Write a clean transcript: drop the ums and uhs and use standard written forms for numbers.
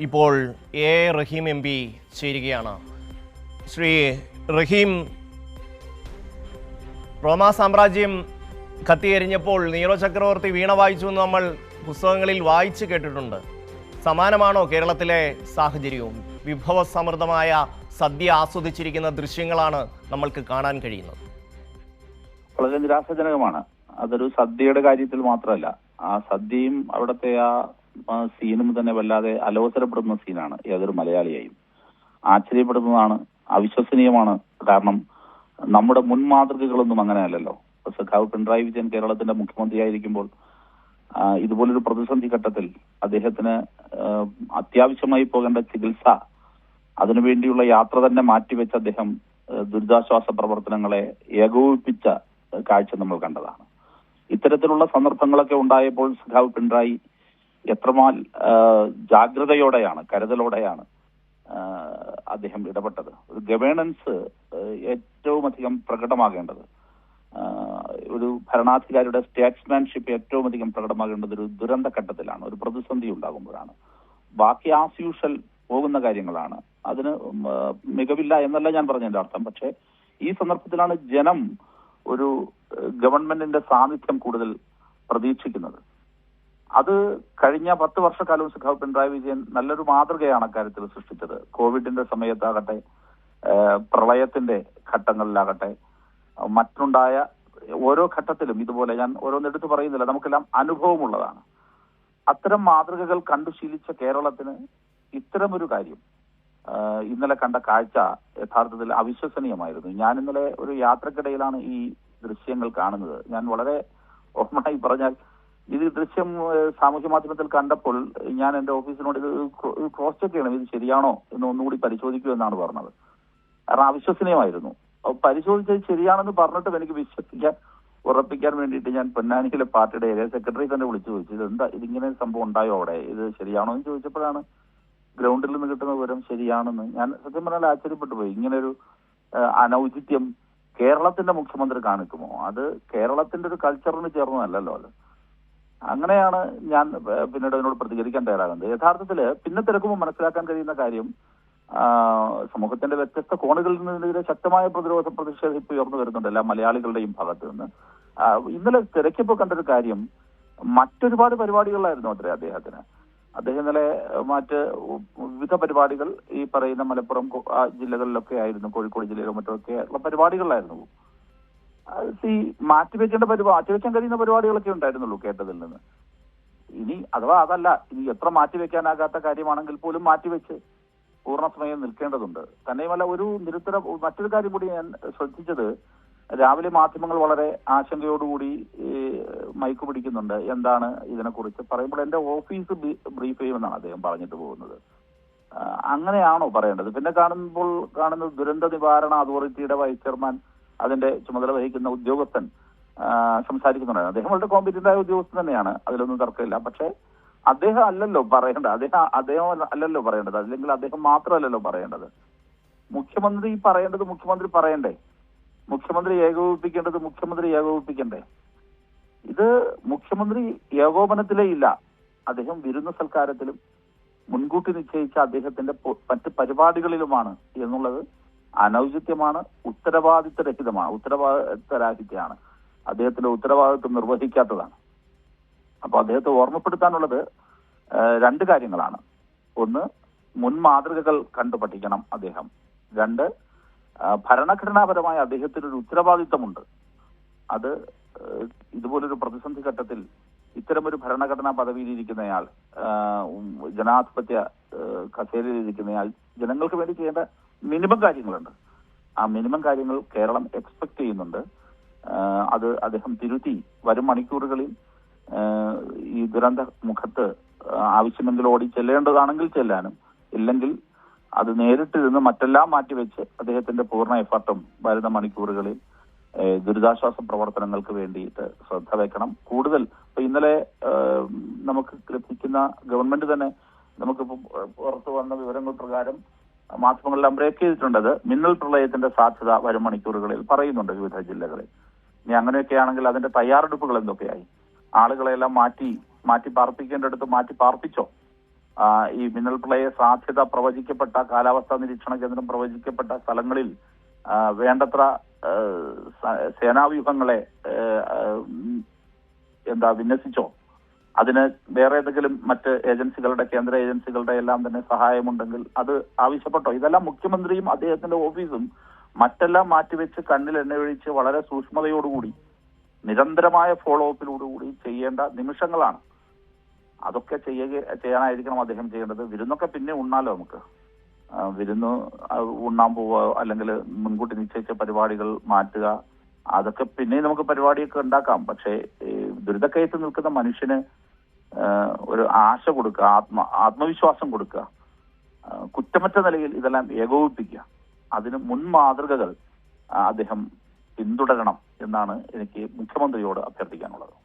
ഇപ്പോൾ A Rahim M P ചേരുകയാണ്. ശ്രീ റഹീം, റോമാ സാമ്രാജ്യം കത്തിയെരിഞ്ഞപ്പോൾ നീറോ ചക്രവർത്തി വീണ വായിച്ചു എന്ന് നമ്മൾ പുസ്തകങ്ങളിൽ വായിച്ചു കേട്ടിട്ടുണ്ട്. സമാനമാണോ കേരളത്തിലെ സാഹചര്യവും? വിഭവസമൃദ്ധമായ സദ്യ ആസ്വദിച്ചിരിക്കുന്ന ദൃശ്യങ്ങളാണ് നമ്മൾക്ക് കാണാൻ കഴിയുന്നത്. വളരെ നിരാശാജനകമാണ്. അതൊരു സദ്യയുടെ കാര്യത്തിൽ മാത്രമല്ല, ആ സദ്യയും അവിടുത്തെ ആ സീനും തന്നെ വല്ലാതെ അലോസരപ്പെടുന്ന സീനാണ്. ഏതൊരു മലയാളിയെയും ആശ്ചര്യപ്പെടുന്നതാണ്, അവിശ്വസനീയമാണ്. കാരണം നമ്മുടെ മുൻ മാതൃകകളൊന്നും അങ്ങനെയല്ലല്ലോ. സഖാവ് പിണറായി വിജയൻ കേരളത്തിന്റെ മുഖ്യമന്ത്രിയായിരിക്കുമ്പോൾ ഇതുപോലൊരു പ്രതിസന്ധി ഘട്ടത്തിൽ അദ്ദേഹത്തിന് അത്യാവശ്യമായി പോകേണ്ട ചികിത്സ, അതിനുവേണ്ടിയുള്ള യാത്ര തന്നെ മാറ്റിവെച്ച് അദ്ദേഹം ദുരിതാശ്വാസ പ്രവർത്തനങ്ങളെ ഏകോപിപ്പിച്ച കാഴ്ച നമ്മൾ കണ്ടതാണ്. ഇത്തരത്തിലുള്ള സന്ദർഭങ്ങളൊക്കെ ഉണ്ടായപ്പോൾ സഖാവ് പിണറായി എത്രമാൽ ജാഗ്രതയോടെയാണ്, കരുതലോടെയാണ് അദ്ദേഹം ഇടപെട്ടത്. ഒരു ഗവേണൻസ് ഏറ്റവും അധികം പ്രകടമാകേണ്ടത്, ഒരു ഭരണാധികാരിയുടെ സ്റ്റേറ്റ്സ്മാൻഷിപ്പ് ഏറ്റവും അധികം പ്രകടമാകേണ്ടത് ഒരു ദുരന്ത ഘട്ടത്തിലാണ്, ഒരു പ്രതിസന്ധി ഉണ്ടാകുമ്പോഴാണ്. ബാക്കി ആസ് യൂഷ്വൽ പോകുന്ന കാര്യങ്ങളാണ്. അതിന് മികവില്ല എന്നല്ല ഞാൻ പറഞ്ഞതിന്റെ അർത്ഥം. പക്ഷേ ഈ സന്ദർഭത്തിലാണ് ജനം ഒരു ഗവൺമെന്റിന്റെ സാന്നിധ്യം കൂടുതൽ പ്രതീക്ഷിക്കുന്നത്. അത് കഴിഞ്ഞ 10 വർഷക്കാലവും സഖാവ് പിണറായി വിജയൻ നല്ലൊരു മാതൃകയാണ് അക്കാര്യത്തിൽ സൃഷ്ടിച്ചത്. കോവിഡിന്റെ സമയത്താകട്ടെ, പ്രളയത്തിന്റെ ഘട്ടങ്ങളിലാകട്ടെ, മറ്റുണ്ടായ ഓരോ ഘട്ടത്തിലും ഇതുപോലെ, ഞാൻ ഓരോന്നെടുത്ത് പറയുന്നില്ല, നമുക്കെല്ലാം അനുഭവമുള്ളതാണ്. അത്തരം മാതൃകകൾ കണ്ടു ശീലിച്ച കേരളത്തിന് ഇത്തരമൊരു കാര്യം, ഇന്നലെ കണ്ട കാഴ്ച യഥാർത്ഥത്തിൽ അവിശ്വസനീയമായിരുന്നു. ഞാൻ ഇന്നലെ ഒരു യാത്രക്കിടയിലാണ് ഈ ദൃശ്യങ്ങൾ കാണുന്നത്. ഞാൻ വളരെ ഓപ്പണായി പറഞ്ഞാൽ, ഇത് ദൃശ്യം സാമൂഹ്യ മാധ്യമത്തിൽ കണ്ടപ്പോൾ ഞാൻ എന്റെ ഓഫീസിനോട് ഇത് ക്രോസ് ചെക്ക് ചെയ്യണം, ഇത് ശരിയാണോ എന്ന് ഒന്നുകൂടി പരിശോധിക്കൂ എന്നാണ് പറഞ്ഞത്. കാരണം അവിശ്വസനീയമായിരുന്നു. പരിശോധിച്ചത് ശരിയാണെന്ന് പറഞ്ഞിട്ടും എനിക്ക് വിശ്വസിക്കാൻ, ഉറപ്പിക്കാൻ വേണ്ടിയിട്ട് ഞാൻ പൊന്നാനിയിലെ പാർട്ടിയുടെ ഏരിയ സെക്രട്ടറി തന്നെ വിളിച്ചു ചോദിച്ചു, ഇതെന്താ, ഇതിങ്ങനെ സംഭവം ഉണ്ടായോ അവിടെ, ഇത് ശരിയാണോ എന്ന് ചോദിച്ചപ്പോഴാണ് ഗ്രൗണ്ടിൽ നിന്ന് കിട്ടുന്ന വിവരം ശരിയാണെന്ന്. ഞാൻ സത്യം പറഞ്ഞാൽ ആശ്ചര്യപ്പെട്ടു പോയി. ഇങ്ങനൊരു അനൗചിത്യം കേരളത്തിന്റെ മുഖ്യമന്ത്രി കാണിക്കുമോ? അത് കേരളത്തിന്റെ ഒരു കൾച്ചറിന് ചേർന്നതല്ലല്ലോ അത്. അങ്ങനെയാണ് ഞാൻ പിന്നീട് അതിനോട് പ്രതികരിക്കാൻ തയ്യാറാകുന്നത്. യഥാർത്ഥത്തില് പിന്നെ തിരക്കുമ്പോൾ മനസ്സിലാക്കാൻ കഴിയുന്ന കാര്യം, സമൂഹത്തിന്റെ വ്യത്യസ്ത കോണുകളിൽ നിന്നെതിരെ ശക്തമായ പ്രതിഷേധം ഇപ്പൊ ഉയർന്നു വരുന്നുണ്ട് എല്ലാ മലയാളികളുടെയും ഭാഗത്ത് നിന്ന്. ഇന്നലെ തിരക്കിയപ്പോൾ കണ്ടൊരു കാര്യം, മറ്റൊരുപാട് പരിപാടികളിലായിരുന്നു അത്രേ അദ്ദേഹത്തിന്. അദ്ദേഹം ഇന്നലെ മറ്റ് വിവിധ പരിപാടികൾ ഈ പറയുന്ന മലപ്പുറം ജില്ലകളിലൊക്കെ ആയിരുന്നു, കോഴിക്കോട് ജില്ലയിലും മറ്റൊക്കെ ഉള്ള പരിപാടികളിലായിരുന്നു. മാറ്റിവെക്കാൻ കഴിയുന്ന പരിപാടികളൊക്കെ ഉണ്ടായിരുന്നുള്ളൂ കേട്ടതിൽ നിന്ന്. ഇനി അഥവാ അതല്ല, ഇനി എത്ര മാറ്റിവെക്കാനാകാത്ത കാര്യമാണെങ്കിൽ പോലും മാറ്റിവെച്ച് പൂർണ്ണസമയം നിൽക്കേണ്ടതുണ്ട്. തന്നെയുമല്ല, മറ്റൊരു കാര്യം കൂടി ഞാൻ ശ്രദ്ധിച്ചത്, രാവിലെ മാധ്യമങ്ങൾ വളരെ ആശങ്കയോടുകൂടി മൈക്ക് പിടിക്കുന്നുണ്ട്. എന്താണ് ഇതിനെക്കുറിച്ച് പറയുമ്പോൾ എന്റെ ഓഫീസ് ബ്രീഫ് ചെയ്യുമെന്നാണ് അദ്ദേഹം പറഞ്ഞിട്ട് പോകുന്നത്. അങ്ങനെയാണോ പറയേണ്ടത്? പിന്നെ കാണുന്നത് ദുരന്ത നിവാരണ അതോറിറ്റിയുടെ വൈസ് ചെയർമാൻ, അതിന്റെ ചുമതല വഹിക്കുന്ന ഉദ്യോഗസ്ഥൻ സംസാരിക്കുന്നുണ്ടായിരുന്നു. അദ്ദേഹം വളരെ കോമ്പറ്റന്റ് ആയ ഉദ്യോഗസ്ഥൻ തന്നെയാണ്, അതിലൊന്നും തർക്കമില്ല. പക്ഷേ അദ്ദേഹം അല്ലല്ലോ പറയേണ്ടത്, അദ്ദേഹം അല്ലല്ലോ പറയേണ്ടത്, അല്ലെങ്കിൽ അദ്ദേഹം മാത്രമല്ലല്ലോ പറയേണ്ടത്. മുഖ്യമന്ത്രി പറയേണ്ടത് മുഖ്യമന്ത്രി പറയണ്ടേ? മുഖ്യമന്ത്രി ഏകോപിപ്പിക്കേണ്ടത് മുഖ്യമന്ത്രി ഏകോപിപ്പിക്കണ്ടേ? ഇത് മുഖ്യമന്ത്രി ഏകോപനത്തിലേ ഇല്ല. അദ്ദേഹം വിരുന്ന സൽക്കാരത്തിലും മുൻകൂട്ടി നിശ്ചയിച്ച അദ്ദേഹത്തിന്റെ മറ്റ് പരിപാടികളിലുമാണ് എന്നുള്ളത് അനൗചിത്യമാണ്, ഉത്തരവാദിത്തരാഹിത്യമാണ്. അദ്ദേഹത്തിന്റെ ഉത്തരവാദിത്വം നിർവഹിക്കാത്തതാണ്. അപ്പൊ അദ്ദേഹത്തെ ഓർമ്മപ്പെടുത്താനുള്ളത് 2 കാര്യങ്ങളാണ്. ഒന്ന്, മുൻ മാതൃകകൾ കണ്ടു പഠിക്കണം അദ്ദേഹം. 2, ഭരണഘടനാപരമായ അദ്ദേഹത്തിനൊരു ഉത്തരവാദിത്തമുണ്ട്. അത് ഇതുപോലൊരു പ്രതിസന്ധി ഘട്ടത്തിൽ ഇത്തരമൊരു ഭരണഘടനാ പദവിയിലിരിക്കുന്നയാൾ, ജനാധിപത്യ കസേരയിലിരിക്കുന്നയാൾ, ജനങ്ങൾക്ക് വേണ്ടി ചെയ്യേണ്ട മിനിമം കാര്യങ്ങളുണ്ട്. ആ മിനിമം കാര്യങ്ങൾ കേരളം എക്സ്പെക്ട് ചെയ്യുന്നുണ്ട്. അത് അദ്ദേഹം തിരുത്തി വരും മണിക്കൂറുകളിൽ ഈ ദുരന്ത മുഖത്ത് ആവശ്യമെങ്കിൽ ഓടി ചെല്ലേണ്ടതാണെങ്കിൽ ചെല്ലാനും, ഇല്ലെങ്കിൽ അത് നേരിട്ടിരുന്ന് മറ്റെല്ലാം മാറ്റിവെച്ച് അദ്ദേഹത്തിന്റെ പൂർണ്ണ എഫർട്ടും വരുന്ന മണിക്കൂറുകളിൽ ദുരിതാശ്വാസ പ്രവർത്തനങ്ങൾക്ക് വേണ്ടിയിട്ട് ശ്രദ്ധ വെക്കണം. കൂടുതൽ ഇപ്പൊ ഇന്നലെ നമുക്ക് ലഭിക്കുന്ന ഗവൺമെന്റ് തന്നെ നമുക്കിപ്പോ പുറത്തു വന്ന വിവരങ്ങൾ പ്രകാരം മാധ്യമങ്ങളെല്ലാം ബ്രേക്ക് ചെയ്തിട്ടുണ്ടത്. മിന്നൽ പ്രളയത്തിന്റെ സാധ്യത വരും മണിക്കൂറുകളിൽ പറയുന്നുണ്ട് വിവിധ ജില്ലകളിൽ. ഇനി അങ്ങനെയൊക്കെ ആണെങ്കിൽ അതിന്റെ തയ്യാറെടുപ്പുകൾ എന്തൊക്കെയായി? ആളുകളെല്ലാം മാറ്റി പാർപ്പിക്കേണ്ടടുത്ത് മാറ്റി പാർപ്പിച്ചോ? ഈ മിന്നൽ പ്രളയ സാധ്യത പ്രവചിക്കപ്പെട്ട കാലാവസ്ഥാ നിരീക്ഷണ കേന്ദ്രം പ്രവചിക്കപ്പെട്ട സ്ഥലങ്ങളിൽ വേണ്ടത്ര സേനാവ്യൂഹങ്ങളെ വിന്യസിച്ചോ? അതിന് വേറെ ഏതെങ്കിലും മറ്റ് ഏജൻസികളുടെ, കേന്ദ്ര ഏജൻസികളുടെ എല്ലാം തന്നെ സഹായമുണ്ടെങ്കിൽ അത് ആവശ്യപ്പെട്ടോ? ഇതെല്ലാം മുഖ്യമന്ത്രിയും അദ്ദേഹത്തിന്റെ ഓഫീസും മറ്റെല്ലാം മാറ്റിവെച്ച് കണ്ണിൽ എണ്ണയൊഴിച്ച് വളരെ സൂക്ഷ്മതയോടുകൂടി നിരന്തരമായ ഫോളോ അപ്പിലോടുകൂടി ചെയ്യേണ്ട നിമിഷങ്ങളാണ്. അതൊക്കെ ചെയ്യാനായിരിക്കണം അദ്ദേഹം ചെയ്യേണ്ടത്. വിരുന്നൊക്കെ പിന്നെ ഉണ്ണാലോ നമുക്ക്. വിരുന്ന് ഉണ്ണാൻ പോവുക, അല്ലെങ്കിൽ മുൻകൂട്ടി നിശ്ചയിച്ച പരിപാടികൾ മാറ്റുക, അതൊക്കെ പിന്നെയും നമുക്ക് പരിപാടിയൊക്കെ ഉണ്ടാക്കാം. പക്ഷേ ദുരിതക്കയത്ത് നിൽക്കുന്ന മനുഷ്യന് ഒരു ആശ കൊടുക്കുക, ആത്മവിശ്വാസം കൊടുക്കുക, കുറ്റമറ്റ നിലയിൽ ഇതെല്ലാം ഏകോപിപ്പിക്കുക. അതിന് മുൻമാതൃകകൾ അദ്ദേഹം പിന്തുടരണം എന്നാണ് എനിക്ക് മുഖ്യമന്ത്രിയോട് അഭ്യർത്ഥിക്കാനുള്ളത്.